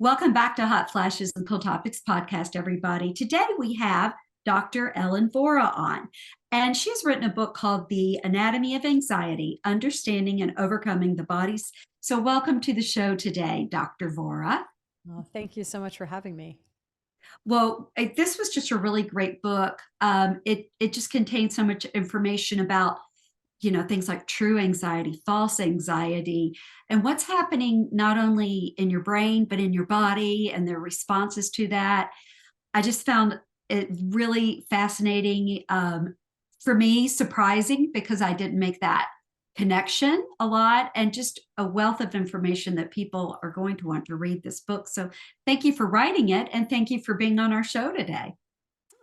Welcome back to Hot Flashes and Cool Topics podcast, everybody. Today we have Dr. Ellen Vora on, and she's written a book called The Anatomy of Anxiety, Understanding and Overcoming the Body's. So welcome to the show today, Dr. Vora. Well, thank you so much for having me. Well, this was just a really great book. It just contains so much information about things like true anxiety, false anxiety, and what's happening not only in your brain but in your body and their responses to that. I just found it really fascinating, for me, surprising because I didn't make that connection a lot, and just a wealth of information that people are going to want to read this book. So thank you for writing it, and thank you for being on our show today.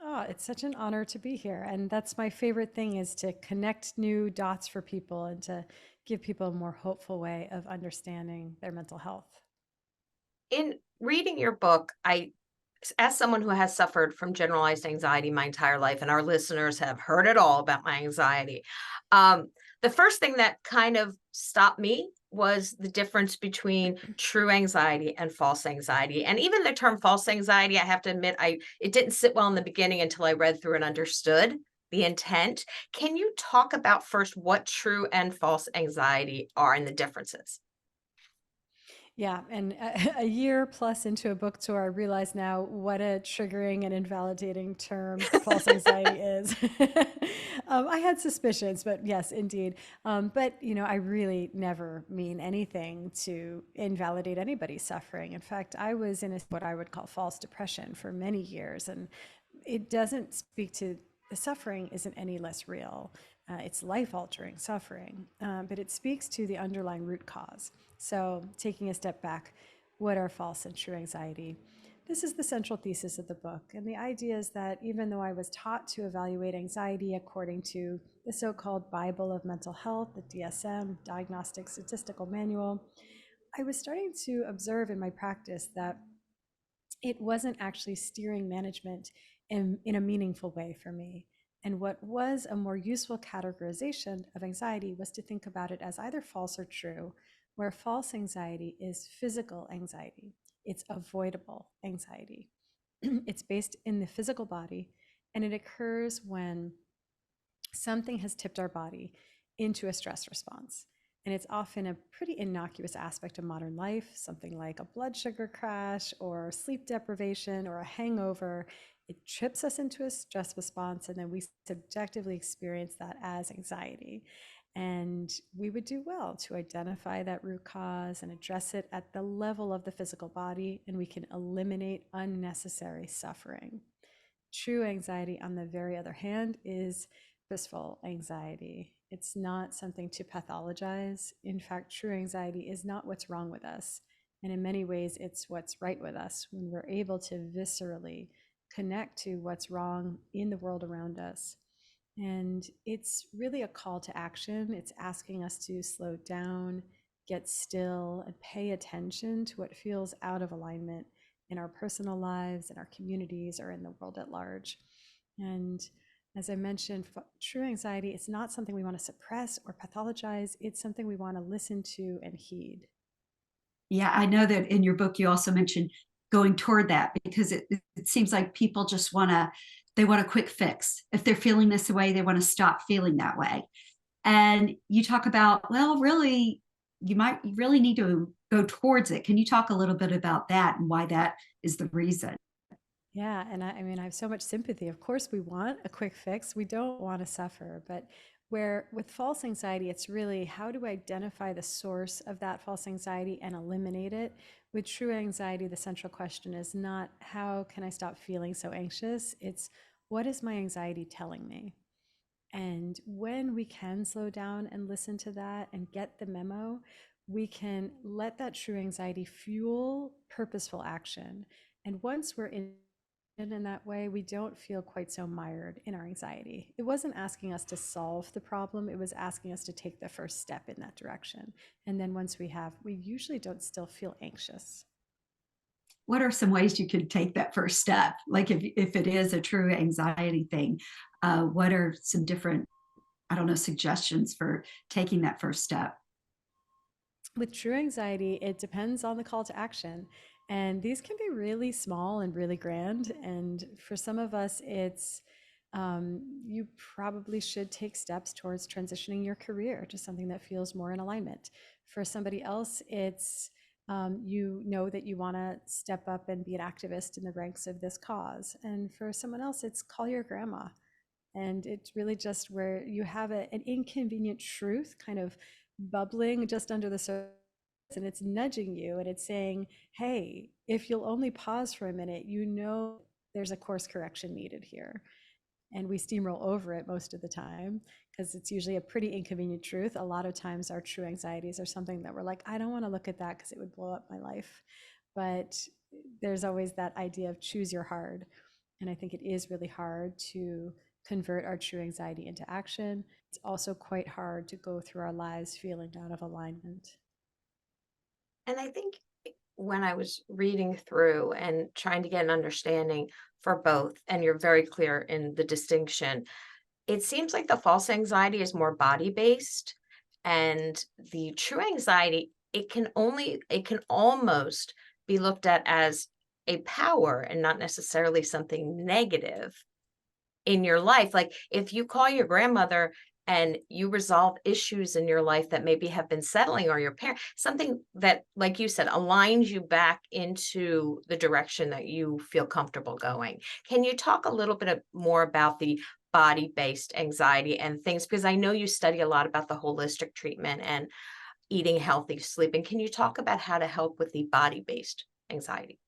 Oh, it's such an honor to be here. And that's my favorite thing is to connect new dots for people and to give people a more hopeful way of understanding their mental health. In reading your book, as someone who has suffered from generalized anxiety my entire life, and our listeners have heard it all about my anxiety, the first thing that kind of stopped me was the difference between true anxiety and false anxiety. And even the term false anxiety, I have to admit, it didn't sit well in the beginning until I read through and understood the intent. Can you talk about first what true and false anxiety are and the differences? Yeah, and a year plus into a book tour, I realize now what a triggering and invalidating term false anxiety is. I had suspicions, but yes, indeed. But I really never mean anything to invalidate anybody's suffering. In fact, I was in what I would call false depression for many years, and it doesn't speak to the suffering isn't any less real. It's life altering suffering, but it speaks to the underlying root cause. So, taking a step back, what are false and true anxiety? This is the central thesis of the book. And the idea is that even though I was taught to evaluate anxiety according to the so called Bible of Mental Health, the DSM, Diagnostic Statistical Manual, I was starting to observe in my practice that it wasn't actually steering management in a meaningful way for me. And what was a more useful categorization of anxiety was to think about it as either false or true, where false anxiety is physical anxiety, it's avoidable anxiety. It's based in the physical body, and it occurs when something has tipped our body into a stress response. And it's often a pretty innocuous aspect of modern life, something like a blood sugar crash or sleep deprivation or a hangover. It trips us into a stress response, and then we subjectively experience that as anxiety. And we would do well to identify that root cause and address it at the level of the physical body, and we can eliminate unnecessary suffering. True anxiety, on the very other hand, is blissful anxiety. It's not something to pathologize. In fact, true anxiety is not what's wrong with us. And in many ways, it's what's right with us when we're able to viscerally connect to what's wrong in the world around us. And it's really a call to action. It's asking us to slow down, get still, and pay attention to what feels out of alignment in our personal lives, in our communities, or in the world at large. And as I mentioned, true anxiety, it's not something we want to suppress or pathologize. It's something we want to listen to and heed. Yeah, I know that in your book you also mentioned going toward that because it seems like people just they want a quick fix. If they're feeling this way, they want to stop feeling that way. And you talk about, well, really, you might really need to go towards it. Can you talk a little bit about that and why that is the reason? Yeah, and I mean, I have so much sympathy. Of course, we want a quick fix. We don't want to suffer. But where with false anxiety, it's really how do I identify the source of that false anxiety and eliminate it? With true anxiety, the central question is not how can I stop feeling so anxious? It's what is my anxiety telling me? And when we can slow down and listen to that and get the memo, we can let that true anxiety fuel purposeful action. And once we're in that way, we don't feel quite so mired in our anxiety. It wasn't asking us to solve the problem, it was asking us to take the first step in that direction. And then once we have, we usually don't still feel anxious. What are some ways you could take that first step? Like if it is a true anxiety thing, what are some different, I don't know, suggestions for taking that first step? With true anxiety, it depends on the call to action. And these can be really small and really grand. And for some of us, it's you probably should take steps towards transitioning your career to something that feels more in alignment. For somebody else, it's you know that you want to step up and be an activist in the ranks of this cause. And for someone else, it's call your grandma. And it's really just where you have an inconvenient truth kind of bubbling just under the surface, and it's nudging you and it's saying, hey, if you'll only pause for a minute, you know there's a course correction needed here. And we steamroll over it most of the time because it's usually a pretty inconvenient truth. A lot of times our true anxieties are something that we're like, I don't want to look at that because it would blow up my life. But there's always that idea of choose your hard. And I think it is really hard to convert our true anxiety into action. It's also quite hard to go through our lives feeling out of alignment. And I think when I was reading through and trying to get an understanding for both, and you're very clear in the distinction, it seems like the false anxiety is more body based, and the true anxiety, it can almost be looked at as a power and not necessarily something negative in your life. Like if you call your grandmother and you resolve issues in your life that maybe have been settling, or your parent, something that, like you said, aligns you back into the direction that you feel comfortable going. Can you talk a little bit more about the body based anxiety and things? Because I know you study a lot about the holistic treatment and eating healthy, sleeping. Can you talk about how to help with the body based anxiety?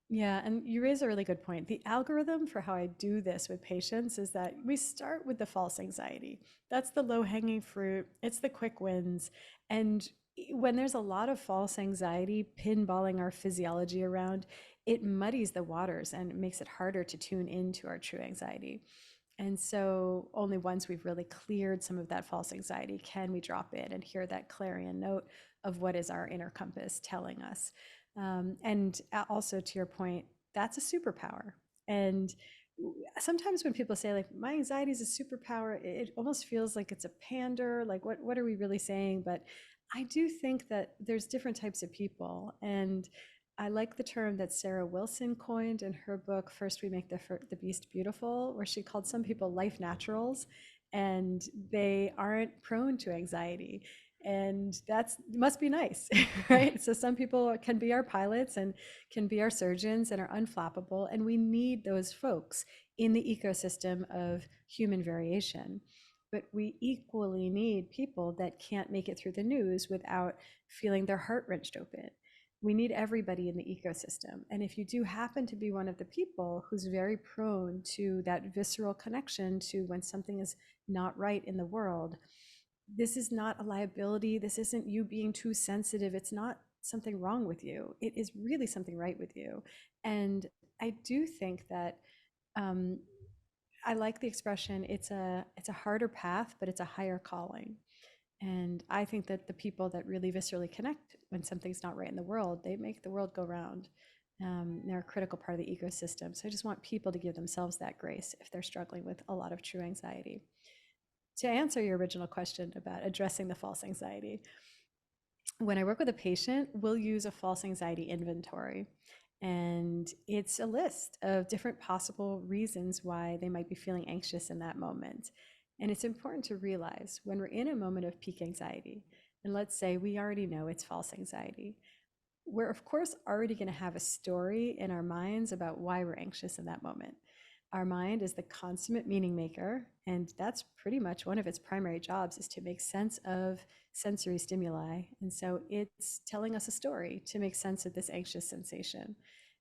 Yeah, and you raise a really good point. The algorithm for how I do this with patients is that we start with the false anxiety. That's the low hanging fruit, it's the quick wins. And when there's a lot of false anxiety pinballing our physiology around, it muddies the waters and makes it harder to tune into our true anxiety. And so, only once we've really cleared some of that false anxiety can we drop in and hear that clarion note of what is our inner compass telling us. And also, to your point, that's a superpower. And sometimes when people say, like, my anxiety is a superpower, it almost feels like it's a pander. Like, what are we really saying? But I do think that there's different types of people. And I like the term that Sarah Wilson coined in her book, First We Make the Beast Beautiful, where she called some people life naturals, and they aren't prone to anxiety. And that's must be nice, right? So some people can be our pilots and can be our surgeons and are unflappable. And we need those folks in the ecosystem of human variation. But we equally need people that can't make it through the news without feeling their heart wrenched open. We need everybody in the ecosystem. And if you do happen to be one of the people who's very prone to that visceral connection to when something is not right in the world, this is not a liability. This isn't you being too sensitive. It's not something wrong with you. It is really something right with you. And I do think that um, I like the expression. It's a harder path, but it's a higher calling. And I think that the people that really viscerally connect when something's not right in the world, they make the world go round. They're a critical part of the ecosystem. So I just want people to give themselves that grace if they're struggling with a lot of true anxiety. To answer your original question about addressing the false anxiety, when I work with a patient, we'll use a false anxiety inventory. And it's a list of different possible reasons why they might be feeling anxious in that moment. And it's important to realize when we're in a moment of peak anxiety, and let's say we already know it's false anxiety, we're of course already going to have a story in our minds about why we're anxious in that moment. Our mind is the consummate meaning maker, and that's pretty much one of its primary jobs is to make sense of sensory stimuli. And so it's telling us a story to make sense of this anxious sensation.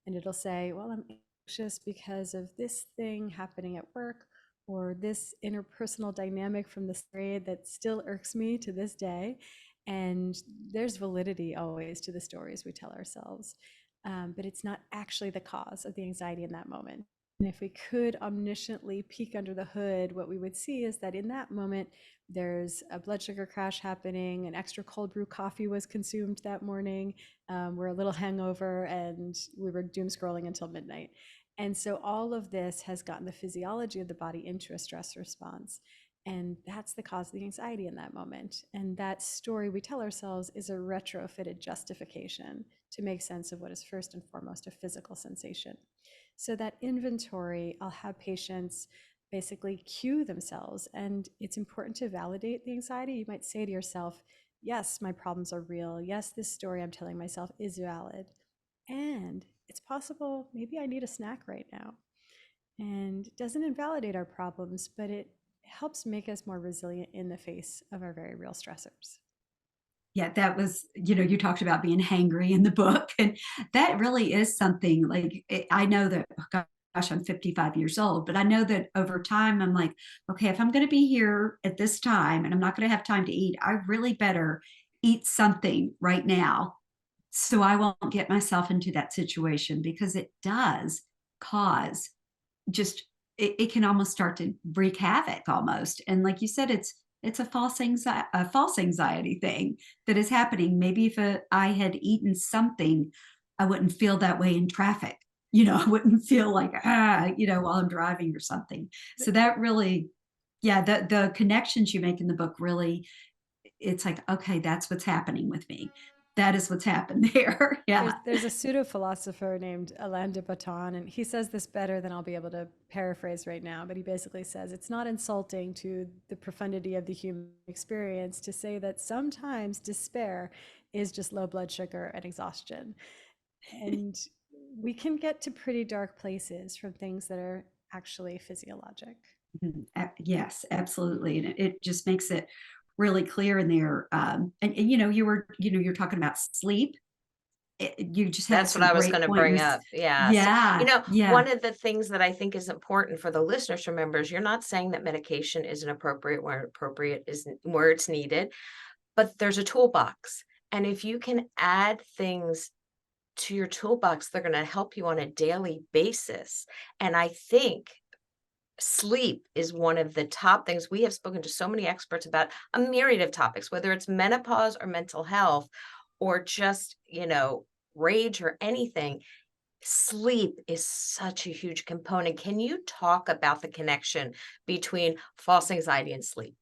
And it'll say, well, I'm anxious because of this thing happening at work, or this interpersonal dynamic from this grade that still irks me to this day. And there's validity always to the stories we tell ourselves. But it's not actually the cause of the anxiety in that moment. And if we could omnisciently peek under the hood, what we would see is that in that moment, there's a blood sugar crash happening, an extra cold brew coffee was consumed that morning, we're a little hangover, and we were doom scrolling until midnight. And so all of this has gotten the physiology of the body into a stress response. And that's the cause of the anxiety in that moment. And that story we tell ourselves is a retrofitted justification to make sense of what is first and foremost a physical sensation. So that inventory, I'll have patients basically cue themselves, and it's important to validate the anxiety. You might say to yourself, yes, my problems are real. Yes, this story I'm telling myself is valid. And it's possible maybe I need a snack right now. And it doesn't invalidate our problems, but it helps make us more resilient in the face of our very real stressors. Yeah, that was, you talked about being hangry in the book. And that really is something like I know that, oh gosh, I'm 55 years old, but I know that over time, I'm like, okay, if I'm going to be here at this time and I'm not going to have time to eat, I really better eat something right now so I won't get myself into that situation, because it does cause just it can almost start to wreak havoc almost. And like you said, it's a false anxiety thing that is happening. Maybe if I had eaten something, I wouldn't feel that way in traffic. I wouldn't feel like while I'm driving or something. So that really, yeah, the connections you make in the book really, it's like, okay, that's what's happening with me. That is what's happened there. There's, Yeah. there's a pseudo philosopher named Alain de Botton, and he says this better than I'll be able to paraphrase right now. But he basically says it's not insulting to the profundity of the human experience to say that sometimes despair is just low blood sugar and exhaustion. And we can get to pretty dark places from things that are actually physiologic. Yes, absolutely. And it just makes it really clear in there. And you're talking about sleep. You just had That's what some I was great going to bring pointers. up. Yes. Yeah, One yeah. of the things that I think is important for the listeners to remember is you're not saying that medication isn't appropriate is where it's needed, but there's a toolbox. And if you can add things to your toolbox, they're going to help you on a daily basis. And I think sleep is one of the top things. We have spoken to so many experts about a myriad of topics, whether it's menopause or mental health or just, rage or anything. Sleep is such a huge component. Can you talk about the connection between false anxiety and sleep?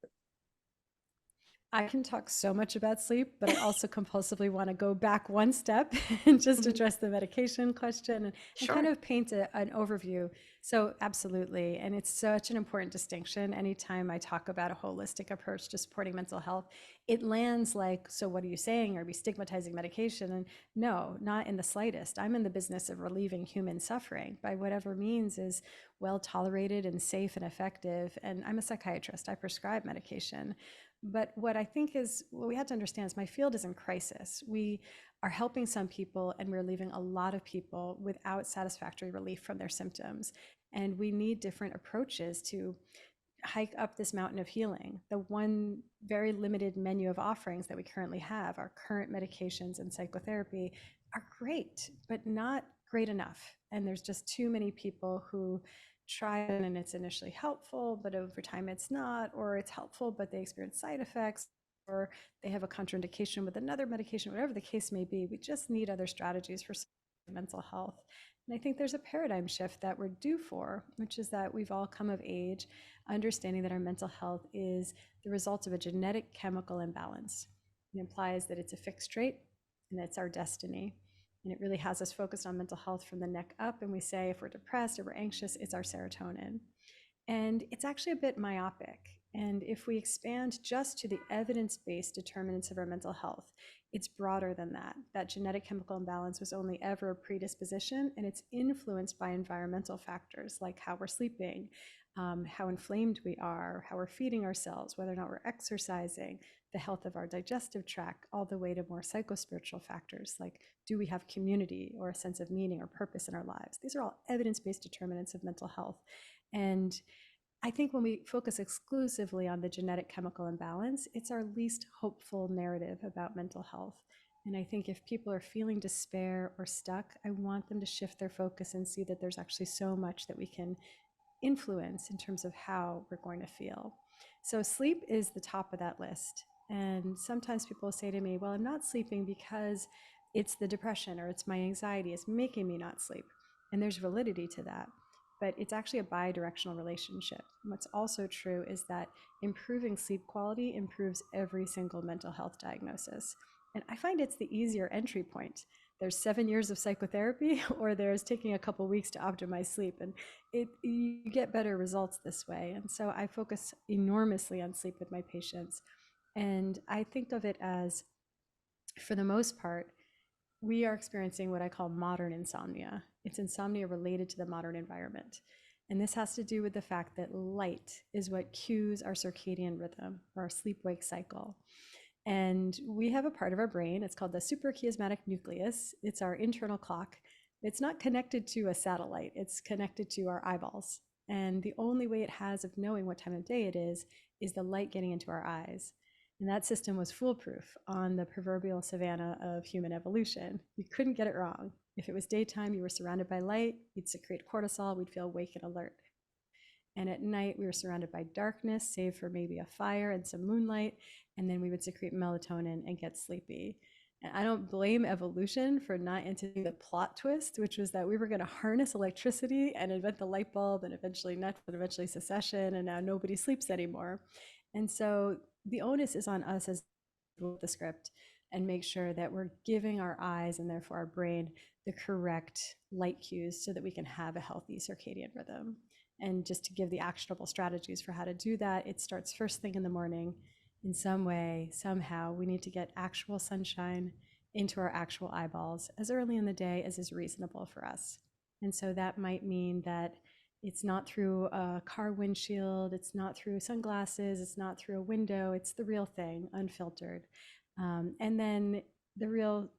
I can talk so much about sleep, but I also compulsively want to go back one step and just Mhm. address the medication question and kind Sure. of paint an overview. So, absolutely. And it's such an important distinction. Anytime I talk about a holistic approach to supporting mental health, it lands like, so what are you saying? Are we stigmatizing medication? And no, not in the slightest. I'm in the business of relieving human suffering by whatever means is well tolerated and safe and effective. And I'm a psychiatrist, I prescribe medication. But what I think is what we have to understand is my field is in crisis. We are helping some people and we're leaving a lot of people without satisfactory relief from their symptoms. And we need different approaches to hike up this mountain of healing. The one very limited menu of offerings that we currently have, our current medications and psychotherapy, are great, but not great enough. And there's just too many people who try it and it's initially helpful, but over time it's not, or it's helpful, but they experience side effects, or they have a contraindication with another medication, whatever the case may be. We just need other strategies for mental health. And I think there's a paradigm shift that we're due for, which is that we've all come of age understanding that our mental health is the result of a genetic chemical imbalance. It implies that it's a fixed trait and it's our destiny. And it really has us focused on mental health from the neck up. And we say if we're depressed or we're anxious, it's our serotonin. And it's actually a bit myopic. And if we expand just to the evidence based determinants of our mental health, it's broader than that. That genetic chemical imbalance was only ever a predisposition, and it's influenced by environmental factors like how we're sleeping, how inflamed we are, how we're feeding ourselves, whether or not we're exercising, the health of our digestive tract, all the way to more psychospiritual factors like do we have community or a sense of meaning or purpose in our lives? These are all evidence based determinants of mental health. And I think when we focus exclusively on the genetic chemical imbalance, it's our least hopeful narrative about mental health. And I think if people are feeling despair or stuck, I want them to shift their focus and see that there's actually so much that we can influence in terms of how we're going to feel. So sleep is the top of that list. And sometimes people say to me, well, I'm not sleeping because it's the depression or it's my anxiety is making me not sleep. And there's validity to that. But it's actually a bi-directional relationship. And what's also true is that improving sleep quality improves every single mental health diagnosis. And I find it's the easier entry point. there's 7 years of psychotherapy, or there's taking a couple weeks to optimize sleep. And you get better results this way. And so I focus enormously on sleep with my patients. And I think of it as, for the most part, we are experiencing what I call modern insomnia. It's insomnia related to the modern environment. And this has to do with the fact that light is what cues our circadian rhythm, or our sleep-wake cycle. And we have a part of our brain, it's called the suprachiasmatic nucleus. It's our internal clock. It's not connected to a satellite, it's connected to our eyeballs. And the only way it has of knowing what time of day it is the light getting into our eyes. And that system was foolproof on the proverbial savannah of human evolution. You couldn't get it wrong. If it was daytime, you were surrounded by light, you'd secrete cortisol, we'd feel awake and alert. And at night, we were surrounded by darkness, save for maybe a fire and some moonlight, and then we would secrete melatonin and get sleepy. And I don't blame evolution for not anticipating the plot twist, which was that we were going to harness electricity and invent the light bulb, and eventually Netflix, and eventually secession, and now nobody sleeps anymore. And so the onus is on us as the script, and make sure that we're giving our eyes, and therefore our brain, the correct light cues so that we can have a healthy circadian rhythm. And just to give the actionable strategies for how to do that, it starts first thing in the morning. In some way, somehow, we need to get actual sunshine into our actual eyeballs as early in the day as is reasonable for us. And so that might mean that it's not through a car windshield, it's not through sunglasses, it's not through a window, it's the real thing, unfiltered. And then the real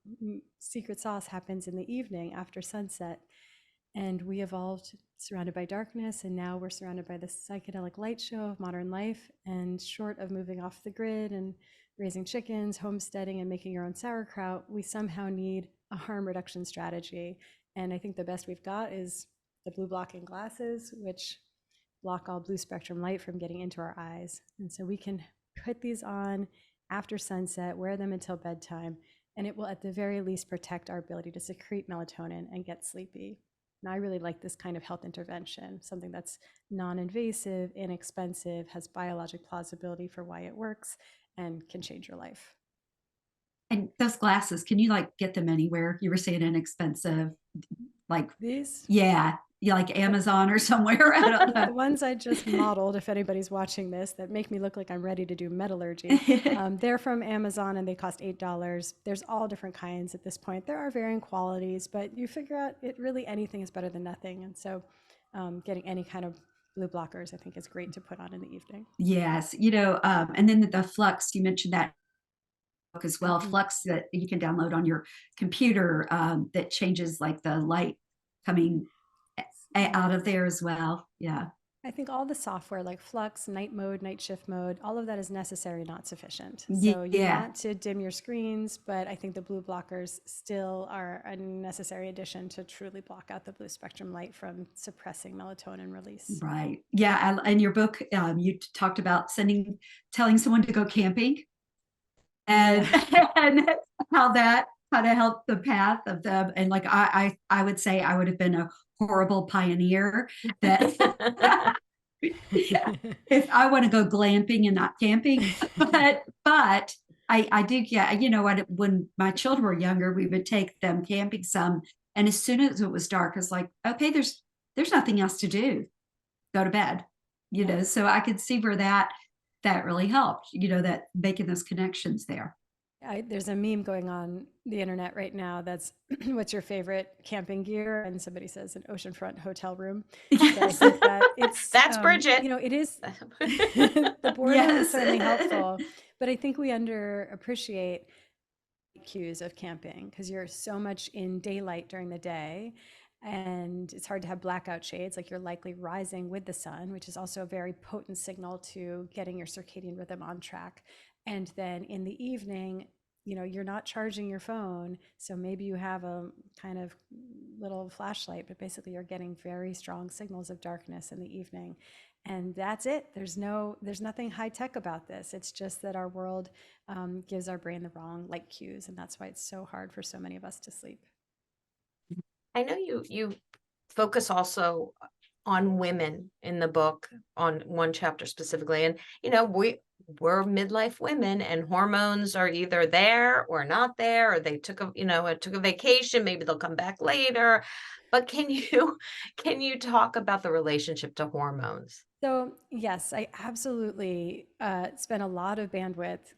secret sauce happens in the evening after sunset. And we evolved surrounded by darkness, and now we're surrounded by the psychedelic light show of modern life. And short of moving off the grid and raising chickens, homesteading, and making your own sauerkraut, we somehow need a harm reduction strategy. And I think the best we've got is the blue blocking glasses, which block all blue spectrum light from getting into our eyes. And so we can put these on after sunset, wear them until bedtime, and it will at the very least protect our ability to secrete melatonin and get sleepy. And I really like this kind of health intervention, something that's non-invasive, inexpensive, has biologic plausibility for why it works, and can change your life. And those glasses, can you like get them anywhere? You were saying inexpensive, like These? yeah, like Amazon or somewhere. I don't The know. ones I just modeled, if anybody's watching this, that make me look like I'm ready to do metallurgy, they're from Amazon and they cost $8. There's all different kinds at this point. There are varying qualities, but you figure out anything is better than nothing. And so getting any kind of blue blockers, I think, is great to put on in the evening. Yes, and then the Flux, you mentioned that book as well. Mhm. Flux that you can download on your computer, that changes like the light coming out of there as well. Yeah. I think all the software like Flux, night mode, night shift mode, all of that is necessary, not sufficient. So you Yeah. want to dim your screens, but I think the blue blockers still are a necessary addition to truly block out the blue spectrum light from suppressing melatonin release. Right. Yeah. In your book, you talked about telling someone to go camping, and Yeah. and how that kind of helped the path of them. And like I would say I would have been a horrible pioneer that if I want to go glamping and not camping, but I do get, when my children were younger, we would take them camping some, and as soon as it was dark, it's like, okay, there's nothing else to do. Go to bed, Yeah. so I could see where that really helped, that making those connections there. There's a meme going on the internet right now that's what's your favorite camping gear? And somebody says an oceanfront hotel room. But I Yes. think that it's, That's Bridget. it is, the boredom is Yes. certainly helpful, but I think we underappreciate cues of camping because you're so much in daylight during the day. And it's hard to have blackout shades, like you're likely rising with the sun, which is also a very potent signal to getting your circadian rhythm on track. And then in the evening, you're not charging your phone. So maybe you have a kind of little flashlight, but basically you're getting very strong signals of darkness in the evening. And that's it. There's nothing high tech about this. It's just that our world gives our brain the wrong light cues. And that's why it's so hard for so many of us to sleep. I know you focus also on women in the book, on one chapter specifically. And, we're midlife women, and hormones are either there or not there, or they took a vacation, maybe they'll come back later. But can you talk about the relationship to hormones? So, yes, I absolutely spend a lot of bandwidth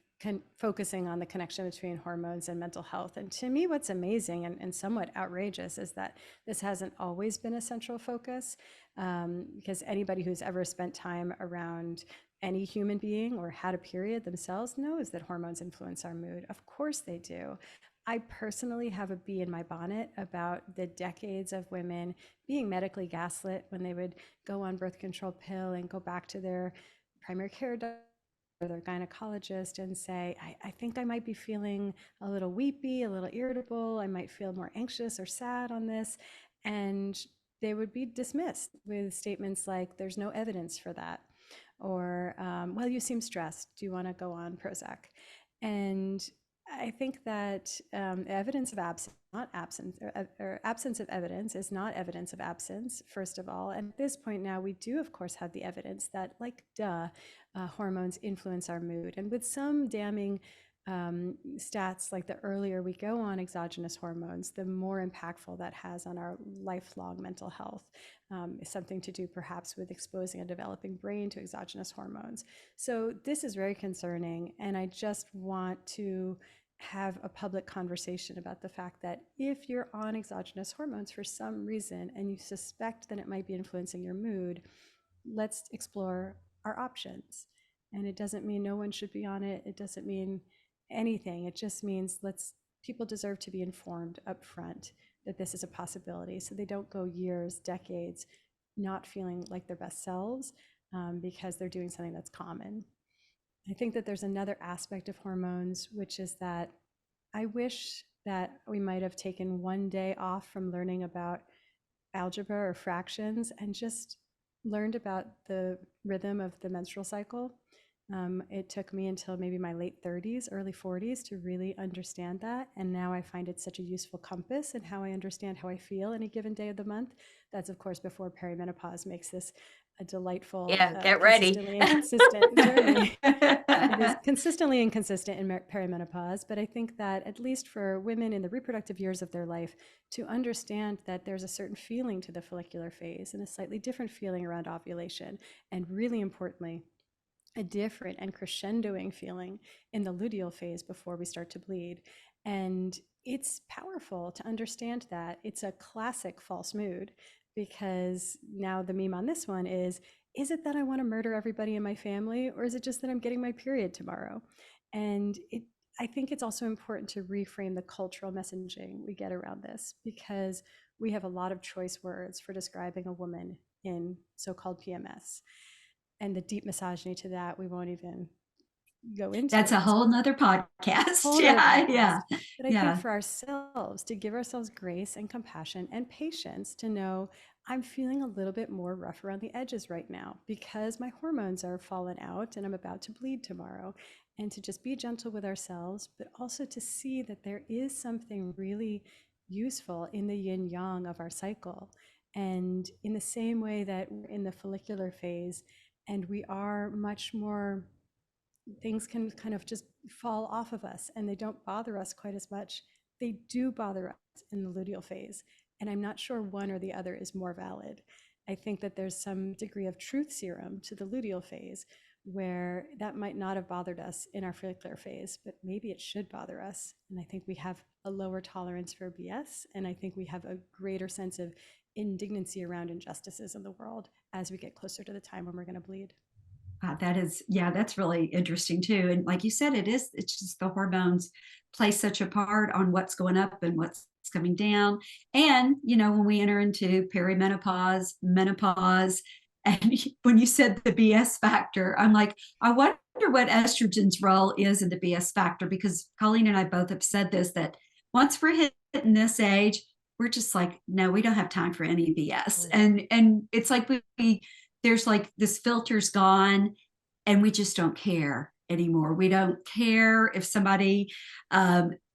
focusing on the connection between hormones and mental health. And to me, what's amazing and somewhat outrageous is that this hasn't always been a central focus, because anybody who's ever spent time around any human being or had a period themselves knows that hormones influence our mood. Of course they do. I personally have a bee in my bonnet about the decades of women being medically gaslit when they would go on birth control pill and go back to their primary care doctor or their gynecologist and say, I think I might be feeling a little weepy, a little irritable. I might feel more anxious or sad on this. And they would be dismissed with statements like, there's no evidence for that. Or, well, you seem stressed. Do you want to go on Prozac? And I think that evidence of absence, not absence, or absence of evidence is not evidence of absence, first of all. And at this point now, we do, of course, have the evidence that, like, hormones influence our mood. And with some damning stats, like the earlier we go on exogenous hormones, the more impactful that has on our lifelong mental health. Something to do perhaps with exposing a developing brain to exogenous hormones. So this is very concerning, and I just want to have a public conversation about the fact that if you're on exogenous hormones for some reason and you suspect that it might be influencing your mood, let's explore our options. And it doesn't mean no one should be on it. It doesn't mean anything. It just means people deserve to be informed up front that this is a possibility, so they don't go years, decades not feeling like their best selves because they're doing something that's common. I think that there's another aspect of hormones, which is that I wish that we might have taken one day off from learning about algebra or fractions and just learned about the rhythm of the menstrual cycle. It took me until maybe my late 30s, early 40s to really understand that. And now I find it such a useful compass in how I understand how I feel any given day of the month. That's, of course, before perimenopause makes this a delightful, Yeah, get ready. consistently inconsistent journey. It is consistently inconsistent in perimenopause, but I think that at least for women in the reproductive years of their life, to understand that there's a certain feeling to the follicular phase and a slightly different feeling around ovulation, and really importantly, a different and crescendoing feeling in the luteal phase before we start to bleed. And it's powerful to understand that. It's a classic false mood, because now the meme on this one is it that I want to murder everybody in my family, or is it just that I'm getting my period tomorrow? And I think it's also important to reframe the cultural messaging we get around this, because we have a lot of choice words for describing a woman in so-called PMS. And the deep misogyny to that, we won't even go into. That's a whole nother podcast. Whole nother Yeah, podcast. yeah. But I think for ourselves, to give ourselves grace and compassion and patience to know I'm feeling a little bit more rough around the edges right now because my hormones are falling out and I'm about to bleed tomorrow. And to just be gentle with ourselves, but also to see that there is something really useful in the yin yang of our cycle. And in the same way that we're in the follicular phase, and we are much more, things can kind of just fall off of us and they don't bother us quite as much. They do bother us in the luteal phase. And I'm not sure one or the other is more valid. I think that there's some degree of truth serum to the luteal phase where that might not have bothered us in our follicular phase, but maybe it should bother us. And I think we have a lower tolerance for BS. And I think we have a greater sense of indignancy around injustices in the world as we get closer to the time when we're going to bleed. That's really interesting too. And like you said, it's just the hormones play such a part on what's going up and what's coming down. And, when we enter into perimenopause, menopause, and when you said the BS factor, I'm like, I wonder what estrogen's role is in the BS factor, because Colleen and I both have said this, that once we're hitting this age, we're just like, no, we don't have time for any BS. And it's like there's like this filter's gone and we just don't care anymore. We don't care if somebody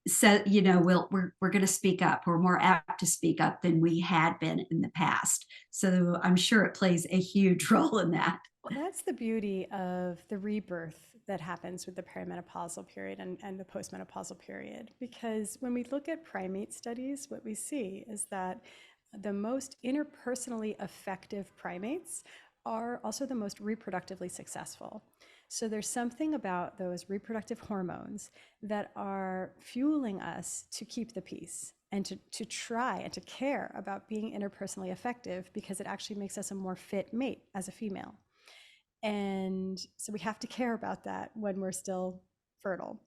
so we're going to speak up. We're more apt to speak up than we had been in the past. So I'm sure it plays a huge role in that. Well, that's the beauty of the rebirth that happens with the perimenopausal period and the postmenopausal period. Because when we look at primate studies, what we see is that the most interpersonally effective primates are also the most reproductively successful. So there's something about those reproductive hormones that are fueling us to keep the peace and to try and to care about being interpersonally effective, because it actually makes us a more fit mate as a female. And so we have to care about that when we're still fertile.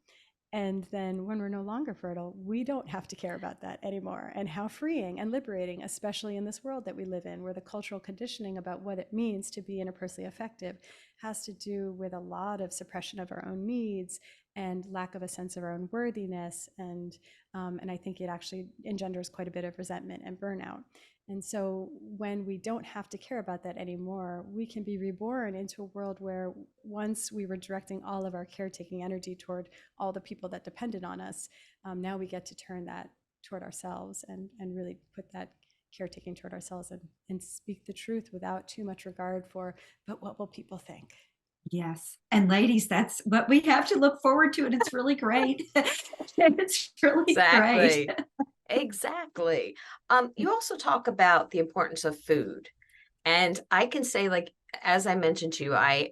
And then when we're no longer fertile, we don't have to care about that anymore. And how freeing and liberating, especially in this world that we live in, where the cultural conditioning about what it means to be interpersonally effective has to do with a lot of suppression of our own needs and lack of a sense of our own worthiness. And I think it actually engenders quite a bit of resentment and burnout. And so when we don't have to care about that anymore, we can be reborn into a world where once we were directing all of our caretaking energy toward all the people that depended on us, now we get to turn that toward ourselves and really put that caretaking toward ourselves and speak the truth without too much regard for, but what will people think? Yes. And ladies, that's what we have to look forward to. And it's really great. It's really great. Exactly. Exactly. You also talk about the importance of food. And I can say, like, as I mentioned to you, I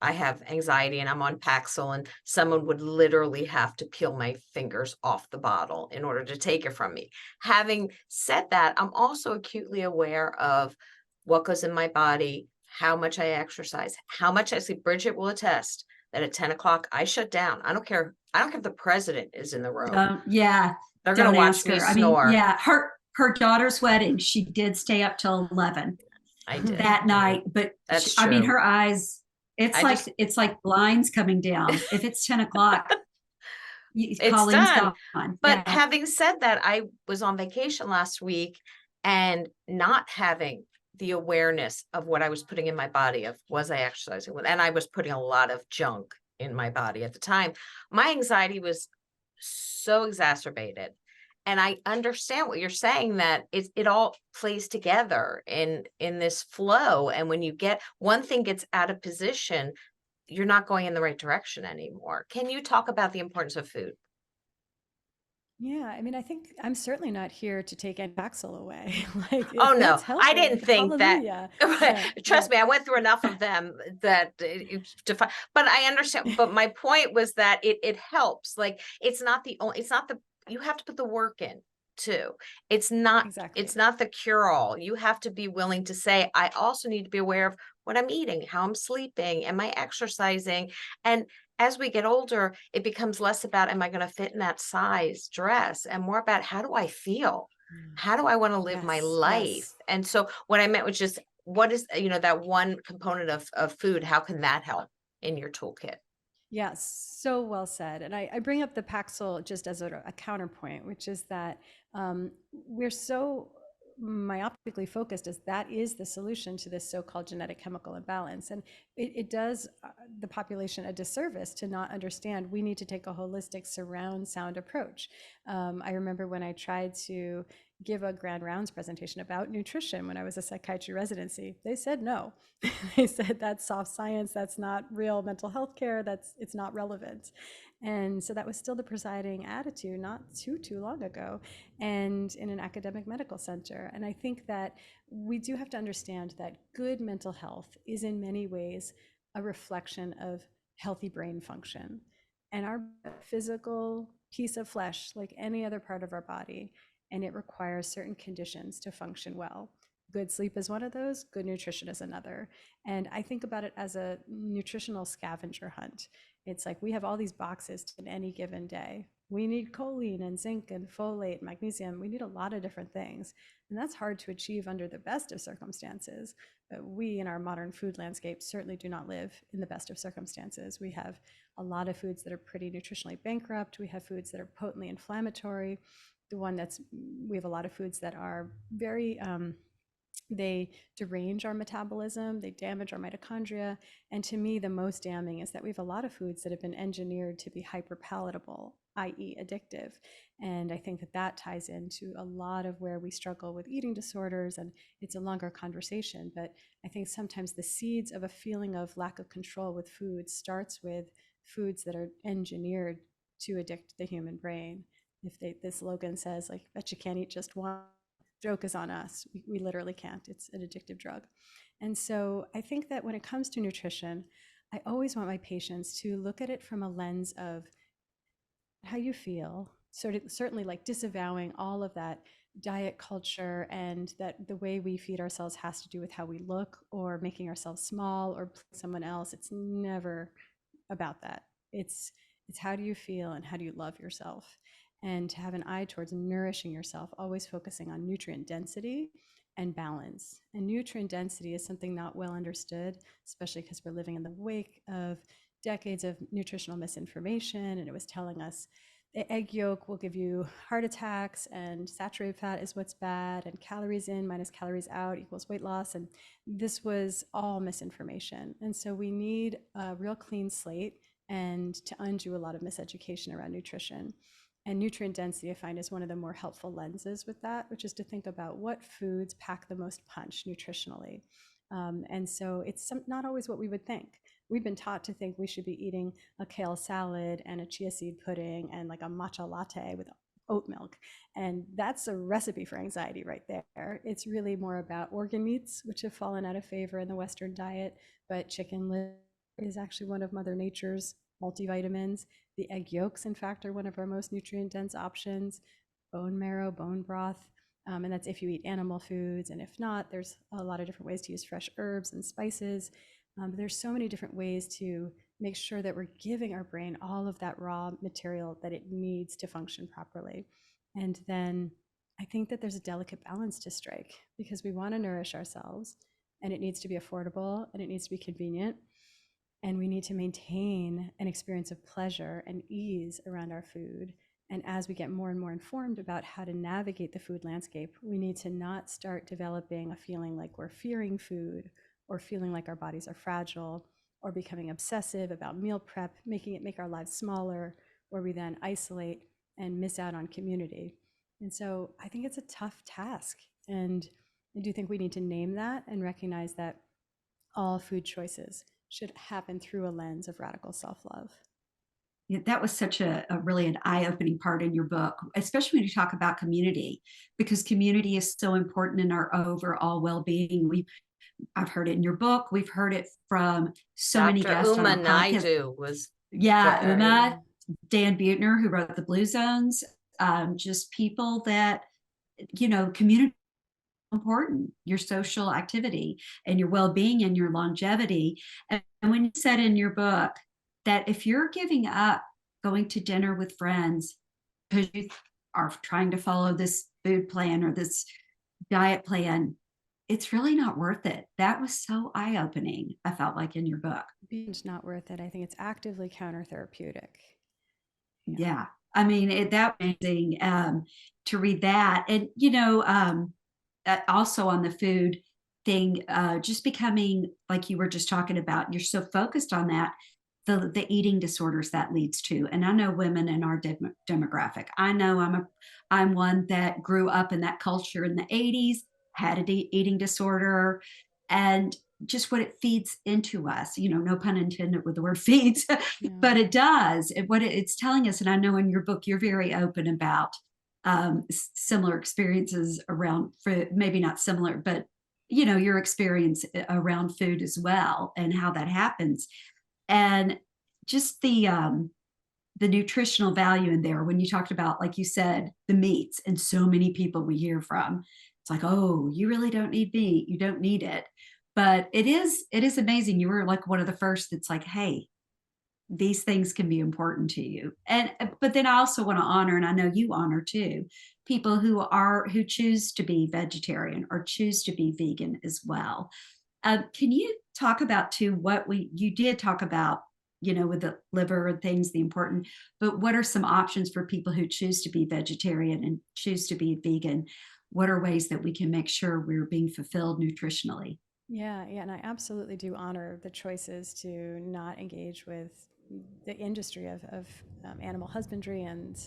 have anxiety and I'm on Paxil, and someone would literally have to peel my fingers off the bottle in order to take it from me. Having said that, I'm also acutely aware of what goes in my body, how much I exercise, how much I sleep. Bridget will attest that at 10 o'clock I shut down. I don't care. I don't care if the president is in the room. Yeah. They're going Don't to watch ask me her. I mean, snore. yeah, her daughter's wedding, she did stay up till 11 I did. that night, but That's I mean, true. her eyes, I just, it's like blinds coming down. If it's 10 o'clock, it's Colleen's done. gone. But Yeah. having said that, I was on vacation last week and not having the awareness of what I was putting in my body, of was I exercising with, and I was putting a lot of junk in my body at the time. My anxiety was so exacerbated. And I understand what you're saying, that it all plays together in this flow. And when you get one thing gets out of position, you're not going in the right direction anymore. Can you talk about the importance of food? Yeah, I mean, I think I'm certainly not here to take any Paxil away. Like, Oh if no, that's I helping, didn't think that. hallelujah. Yeah, yeah. Trust me, I went through enough of them that to find, but I understand. But my point was that it helps. Like, it's not the only, it's not the, you have to put the work in too. It's Exactly. not the cure all. You have to be willing to say, I also need to be aware of what I'm eating, how I'm sleeping, am I exercising? And as we get older, it becomes less about, am I going to fit in that size dress, and more about, how do I feel? Mm. How do I want to live my Yes, life? yes. And so what I meant was just, what is, that one component of food, how can that help in your toolkit? Yes, so well said. And I bring up the Paxil just as a counterpoint, which is that we're so myopically focused as that is the solution to this so-called genetic chemical imbalance. And it does the population a disservice to not understand we need to take a holistic surround sound approach. I remember when I tried to give a grand rounds presentation about nutrition when I was a psychiatry residency, they said no. They said that's soft science, that's not real mental health care, it's not relevant. And so that was still the presiding attitude not too long ago, and in an academic medical center. And I think that we do have to understand that good mental health is in many ways a reflection of healthy brain function. And our physical piece of flesh, like any other part of our body, and it requires certain conditions to function well. Good sleep is one of those, good nutrition is another. And I think about it as a nutritional scavenger hunt. It's like we have all these boxes in any given day. We need choline and zinc and folate, magnesium. We need a lot of different things. And that's hard to achieve under the best of circumstances. But we in our modern food landscape certainly do not live in the best of circumstances. We have a lot of foods that are pretty nutritionally bankrupt. We have foods that are potently inflammatory. We have a lot of foods that are very They derange our metabolism, they damage our mitochondria. And to me, the most damning is that we have a lot of foods that have been engineered to be hyperpalatable, i.e., addictive. And I think that that ties into a lot of where we struggle with eating disorders. And it's a longer conversation, but I think sometimes the seeds of a feeling of lack of control with food starts with foods that are engineered to addict the human brain. If this slogan says, like, bet you can't eat just one, joke is on us. We literally can't. It's an addictive drug. And so I think that when it comes to nutrition, I always want my patients to look at it from a lens of how you feel, certainly like disavowing all of that diet culture and that the way we feed ourselves has to do with how we look or making ourselves small or someone else. It's never about that. It's how do you feel and how do you love yourself? And to have an eye towards nourishing yourself, always focusing on nutrient density and balance. And nutrient density is something not well understood, especially because we're living in the wake of decades of nutritional misinformation. And it was telling us the egg yolk will give you heart attacks, and saturated fat is what's bad, and calories in minus calories out equals weight loss. And this was all misinformation. And so we need a real clean slate and to undo a lot of miseducation around nutrition. And nutrient density, I find, is one of the more helpful lenses with that, which is to think about what foods pack the most punch nutritionally. And so it's not always what we would think. We've been taught to think we should be eating a kale salad and a chia seed pudding and like a matcha latte with oat milk. And that's a recipe for anxiety right there. It's really more about organ meats, which have fallen out of favor in the Western diet, but chicken liver is actually one of Mother Nature's multivitamins. The egg yolks, in fact, are one of our most nutrient dense options. Bone marrow, bone broth, and that's if you eat animal foods. And if not, there's a lot of different ways to use fresh herbs and spices. There's so many different ways to make sure that we're giving our brain all of that raw material that it needs to function properly. And then I think that there's a delicate balance to strike because we want to nourish ourselves, and it needs to be affordable and it needs to be convenient. And we need to maintain an experience of pleasure and ease around our food. And as we get more and more informed about how to navigate the food landscape, we need to not start developing a feeling like we're fearing food or feeling like our bodies are fragile or becoming obsessive about meal prep, making it make our lives smaller, where we then isolate and miss out on community. And so I think it's a tough task. And I do think we need to name that and recognize that all food choices should happen through a lens of radical self-love. Yeah, that was such a really an eye-opening part in your book, especially when you talk about community, because community is so important in our overall well-being. I've heard it in your book. We've heard it from so many Dr. guests on Uma our podcast. Naidu was Yeah, very Uma, Dan Buettner, who wrote the Blue Zones, just people that, community important, your social activity and your well-being and your longevity. And when you said in your book that if you're giving up going to dinner with friends because you are trying to follow this food plan or this diet plan, it's really not worth it. That was so eye-opening, I felt like, in your book. It's not worth it. I think it's actively counter-therapeutic. Yeah. I mean, that was amazing to read that. And, also on the food thing, just becoming, like you were just talking about, you're so focused on that, the eating disorders that leads to. And I know women in our demographic. I know I'm one that grew up in that culture in the 80s, had an eating disorder, and just what it feeds into us, no pun intended with the word feeds, but it does. What it's telling us, and I know in your book, you're very open about similar experiences around food, maybe not similar, but your experience around food as well and how that happens. And just the nutritional value in there when you talked about, like you said, the meats, and so many people we hear from, it's like, oh, you really don't need meat, you don't need it. But it is amazing. You were like one of the first that's like, hey, these things can be important to you. But then I also want to honor, and I know you honor too, people who choose to be vegetarian or choose to be vegan as well. Can you talk about too what you did talk about, with the liver and things, the important, but what are some options for people who choose to be vegetarian and choose to be vegan? what are ways that we can make sure we're being fulfilled nutritionally. Yeah, yeah, and I absolutely do honor the choices to not engage with the industry of animal husbandry and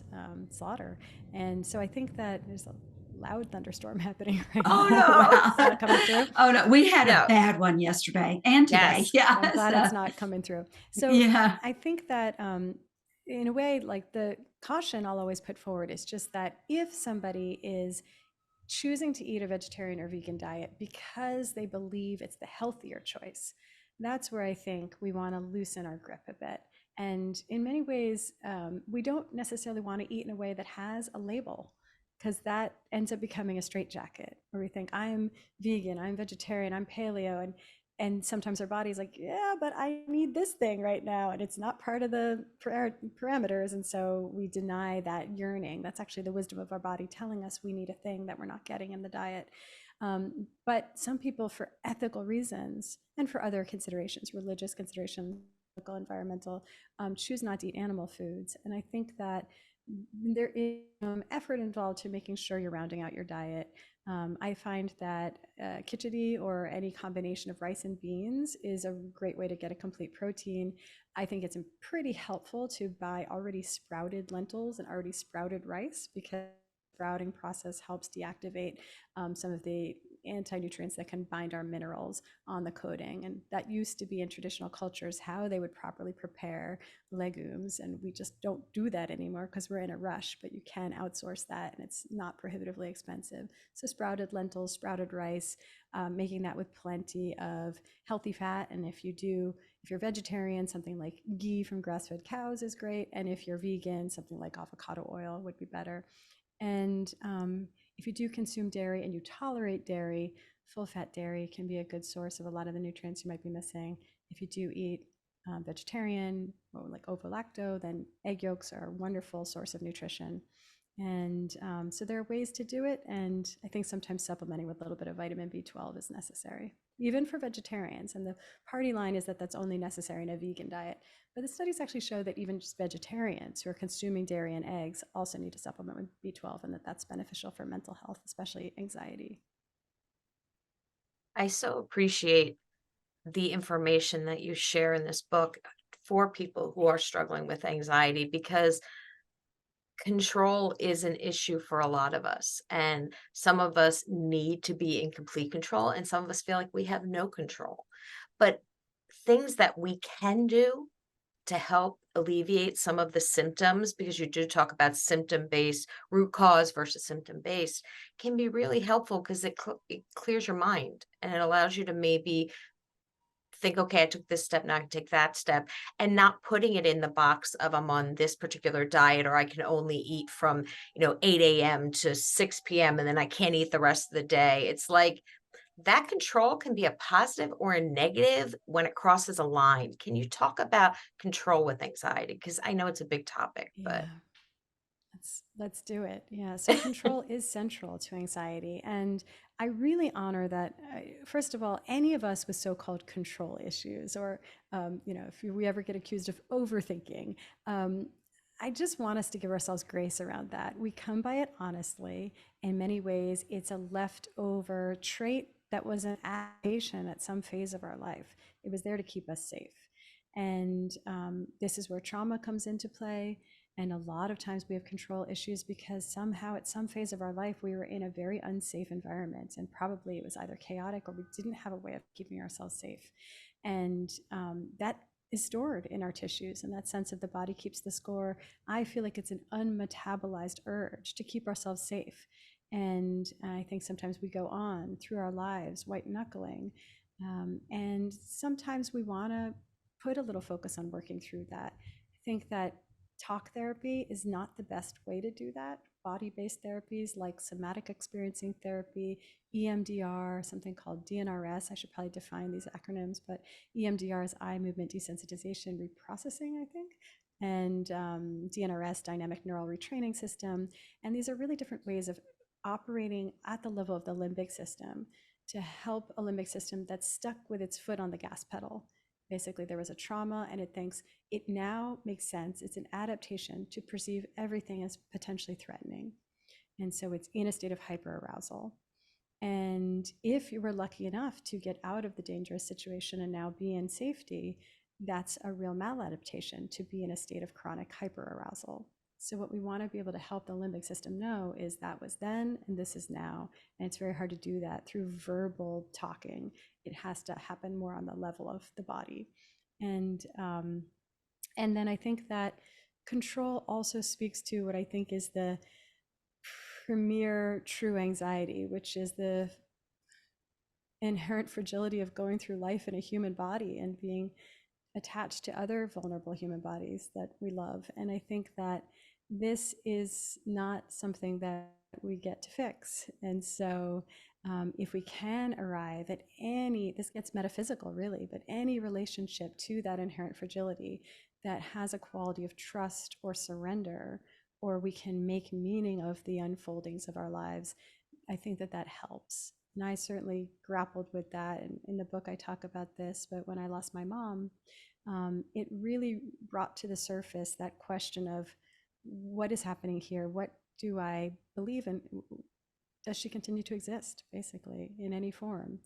slaughter. And so I think that there's a loud thunderstorm happening right Oh now. Hopefully it's no. not coming through. Oh no, we had a No. bad one yesterday and today. Yes. Yeah. I'm glad So, it's not coming through. So yeah. I think that in a way, like the caution I'll always put forward is just that if somebody is choosing to eat a vegetarian or vegan diet because they believe it's the healthier choice, that's where I think we want to loosen our grip a bit. And in many ways, we don't necessarily want to eat in a way that has a label, because that ends up becoming a straitjacket where we think I'm vegan, I'm vegetarian, I'm paleo, and sometimes our body's like, yeah, but I need this thing right now, and it's not part of the parameters, and so we deny that yearning. That's actually the wisdom of our body telling us we need a thing that we're not getting in the diet. But some people, for ethical reasons and for other considerations, religious considerations, environmental, choose not to eat animal foods. And I think that there is effort involved to making sure you're rounding out your diet. I find that khichdi or any combination of rice and beans is a great way to get a complete protein. I think it's pretty helpful to buy already sprouted lentils and already sprouted rice, because the sprouting process helps deactivate some of the anti-nutrients that can bind our minerals on the coating. And that used to be in traditional cultures how they would properly prepare legumes, and we just don't do that anymore because we're in a rush. But you can outsource that, and it's not prohibitively expensive. So sprouted lentils, sprouted rice, making that with plenty of healthy fat. And if you're vegetarian, something like ghee from grass-fed cows is great, and if you're vegan, something like avocado oil would be better. And if you do consume dairy and you tolerate dairy, full fat dairy can be a good source of a lot of the nutrients you might be missing. If you do eat vegetarian or like ovo-lacto, then egg yolks are a wonderful source of nutrition. And so there are ways to do it. And I think sometimes supplementing with a little bit of vitamin B12 is necessary, even for vegetarians. And the party line is that that's only necessary in a vegan diet. But the studies actually show that even just vegetarians who are consuming dairy and eggs also need to supplement with B12, and that that's beneficial for mental health, especially anxiety. I so appreciate the information that you share in this book for people who are struggling with anxiety, because control is an issue for a lot of us. And some of us need to be in complete control, and some of us feel like we have no control. But things that we can do to help alleviate some of the symptoms, because you do talk about symptom based, root cause versus symptom based, can be really helpful, because it clears your mind and it allows you to maybe think, okay, I took this step, now I can take that step, and not putting it in the box of I'm on this particular diet, or I can only eat from, 8 a.m. to 6 p.m. and then I can't eat the rest of the day. It's like that control can be a positive or a negative when it crosses a line. Can you talk about control with anxiety? Because I know it's a big topic, but Yeah. Let's do it. Yeah. So control is central to anxiety. And I really honor that, first of all, any of us with so-called control issues, or, if we ever get accused of overthinking, I just want us to give ourselves grace around that. We come by it honestly. In many ways, it's a leftover trait that was an adaptation at some phase of our life. It was there to keep us safe. And this is where trauma comes into play. And a lot of times we have control issues because somehow at some phase of our life, we were in a very unsafe environment. And probably it was either chaotic or we didn't have a way of keeping ourselves safe. And that is stored in our tissues. And that sense of the body keeps the score. I feel like it's an unmetabolized urge to keep ourselves safe. And I think sometimes we go on through our lives white knuckling. And sometimes we want to put a little focus on working through that. I think that talk therapy is not the best way to do that. Body-based therapies like somatic experiencing therapy, EMDR, something called DNRS. I should probably define these acronyms, but EMDR is eye movement desensitization reprocessing, I think, and DNRS, dynamic neural retraining system. And these are really different ways of operating at the level of the limbic system to help a limbic system that's stuck with its foot on the gas pedal. Basically, there was a trauma and it thinks it now makes sense. It's an adaptation to perceive everything as potentially threatening. And so it's in a state of hyperarousal. And if you were lucky enough to get out of the dangerous situation and now be in safety, that's a real maladaptation to be in a state of chronic hyperarousal. So what we want to be able to help the limbic system know is that was then and this is now. And it's very hard to do that through verbal talking. It has to happen more on the level of the body. And then I think that control also speaks to what I think is the premier true anxiety, which is the inherent fragility of going through life in a human body and being attached to other vulnerable human bodies that we love. And I think that this is not something that we get to fix. And so if we can arrive at this gets metaphysical really, but any relationship to that inherent fragility that has a quality of trust or surrender, or we can make meaning of the unfoldings of our lives, I think that that helps. And I certainly grappled with that. And in the book, I talk about this, but when I lost my mom, it really brought to the surface that question of what is happening here? What do I believe in? Does she continue to exist, basically, in any form?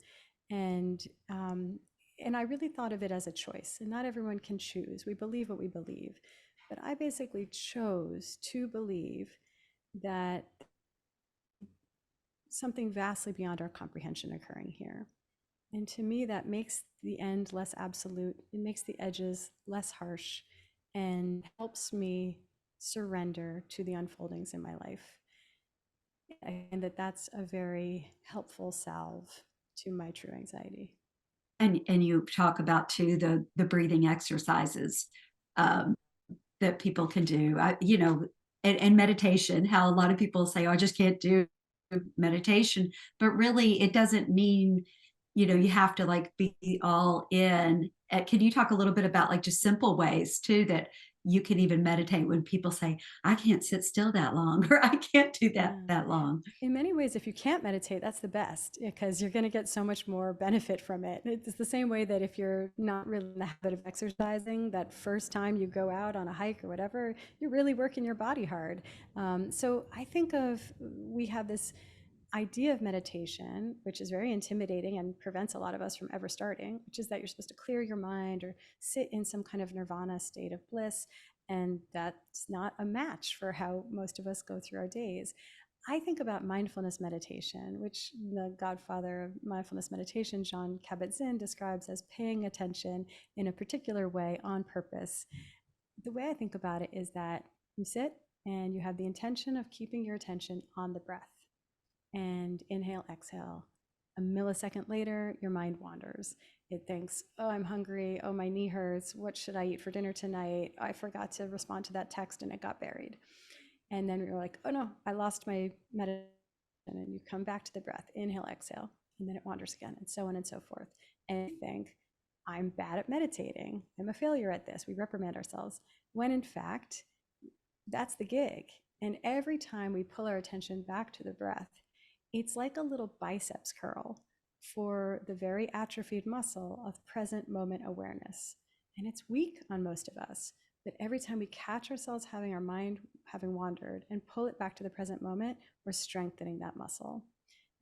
And I really thought of it as a choice. And not everyone can choose. We believe what we believe. But I basically chose to believe that something vastly beyond our comprehension occurring here. And to me, that makes the end less absolute. It makes the edges less harsh and helps me surrender to the unfoldings in my life. And that's a very helpful salve to my true anxiety. And you talk about too the breathing exercises that people can do. And meditation. How a lot of people say, "Oh, I just can't do meditation," but really, it doesn't mean you have to like be all in. Can you talk a little bit about like just simple ways too that you can even meditate when people say, "I can't sit still that long," or "I can't do Yeah. that long"? In many ways, if you can't meditate, that's the best because you're going to get so much more benefit from it. It's the same way that if you're not really in the habit of exercising, that first time you go out on a hike or whatever, you're really working your body hard. So I think we have this idea of meditation, which is very intimidating and prevents a lot of us from ever starting, which is that you're supposed to clear your mind or sit in some kind of nirvana state of bliss. And that's not a match for how most of us go through our days. I think about mindfulness meditation, which the godfather of mindfulness meditation, Jean Kabat-Zinn, describes as paying attention in a particular way on purpose. The way I think about it is that you sit and you have the intention of keeping your attention on the breath. And inhale, exhale. A millisecond later, your mind wanders. It thinks, "Oh, I'm hungry. Oh, my knee hurts. What should I eat for dinner tonight? I forgot to respond to that text and it got buried." And then you're like, "Oh no, I lost my meditation." And you come back to the breath, inhale, exhale, and then it wanders again, and so on and so forth. And you think, "I'm bad at meditating. I'm a failure at this." We reprimand ourselves, when in fact, that's the gig. And every time we pull our attention back to the breath, it's like a little biceps curl for the very atrophied muscle of present moment awareness. And it's weak on most of us. But every time we catch ourselves having our mind having wandered and pull it back to the present moment, we're strengthening that muscle.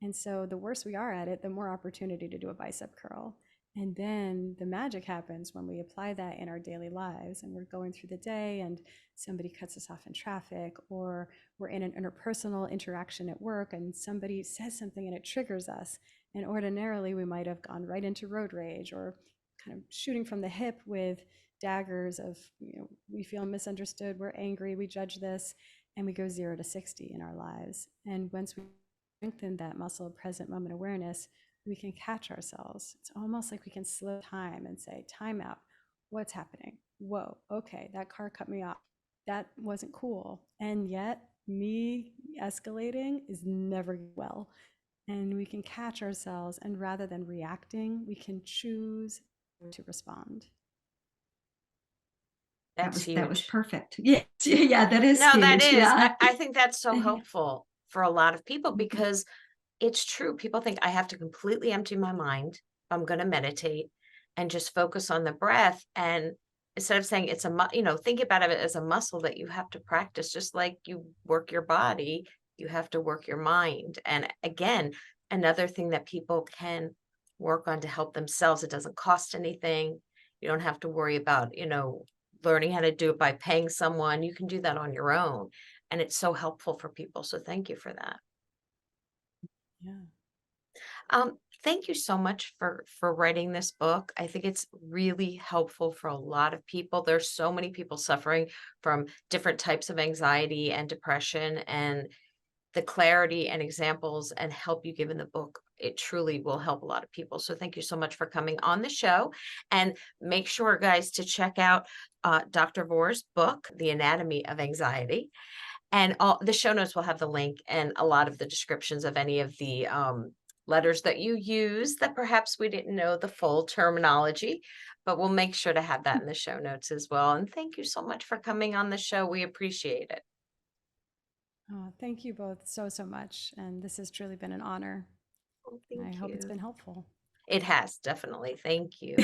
And so the worse we are at it, the more opportunity to do a bicep curl. And then the magic happens when we apply that in our daily lives and we're going through the day and somebody cuts us off in traffic, or we're in an interpersonal interaction at work and somebody says something and it triggers us. And ordinarily we might have gone right into road rage or kind of shooting from the hip with daggers of, we feel misunderstood, we're angry, we judge this, and we go 0 to 60 in our lives. And once we strengthen that muscle of present moment awareness, we can catch ourselves. It's almost like we can slow time and say, "Time out. What's happening? Whoa, okay, that car cut me off. That wasn't cool." And yet, me escalating is never well. And we can catch ourselves, and rather than reacting, we can choose to respond. That's That was huge. perfect. Yes. Yeah, that is No, that huge. is. Yeah. I think that's so helpful for a lot of people Mhm. because it's true. People think I have to completely empty my mind. If I'm going to meditate and just focus on the breath. And instead of saying it's think about it as a muscle that you have to practice, just like you work your body. You have to work your mind. And again, another thing that people can work on to help themselves. It doesn't cost anything. You don't have to worry about, learning how to do it by paying someone. You can do that on your own. And it's so helpful for people. So thank you for that. Yeah. Thank you so much for writing this book. I think it's really helpful for a lot of people. There's so many people suffering from different types of anxiety and depression, and the clarity and examples and help you give in the book, it truly will help a lot of people. So thank you so much for coming on the show. And make sure, guys, to check out Dr. Vora's book, The Anatomy of Anxiety. And all the show notes will have the link and a lot of the descriptions of any of the letters that you use that perhaps we didn't know the full terminology, but we'll make sure to have that in the show notes as well. And thank you so much for coming on the show. We appreciate it. Oh, thank you both so, so much. And this has truly been an honor. Well, I thank hope it's you. been helpful. It has, definitely. Thank you.